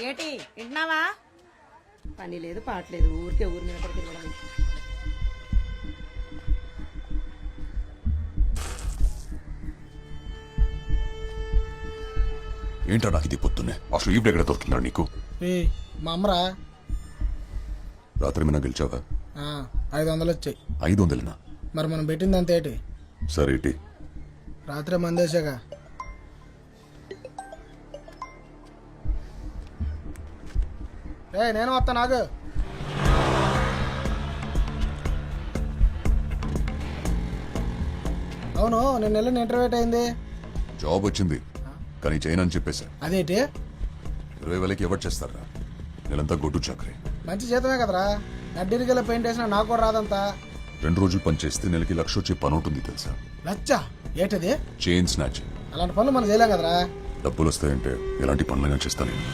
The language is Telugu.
ఏటి వింటున్నావా? పని లేదు పాటలేదు, ఊరికే ఊరి మీద పడి తిరగడం. ఏంటో నాకు ఇది పొద్దున్నే అసలు ఈవిడ ఎక్కడ దొరుకుతున్నారు నీకు? మా అమ్మరా రాత్రి మీద గెలిచావా? 500 వచ్చాయి. 500? మరి మనం పెట్టింది అంత ఏంటి? సరే ఇటీ. రాత్రి మందేశాగా. నేను వస్తా నాకు. అవును నేను వెళ్ళిన ఇంటర్వ్యూట్ అయింది. జాబ్ వచ్చింది కానీ చేయనని చెప్పేశా. అదేంటి? 20,000కి ఎవరు చేస్తారా? నెలంతా గొడ్డు చాకరీ. మంచి జీతమే కదరా. నడ్డిరిగల పెయింట్ వేసినా నాకు కూడా రాదంతా. 2 రోజులు పని చేస్తే నెలకి 1,00,000 వచ్చే పని ఉంటుంది తెలుసా? లచ్చ ఏంటది? Chain snatch. అలాంటి పనులు మనం చేయలేం కదరా. డబ్బులు వస్తాయంటే ఎలాంటి పనులైనా చేస్తాను నేను.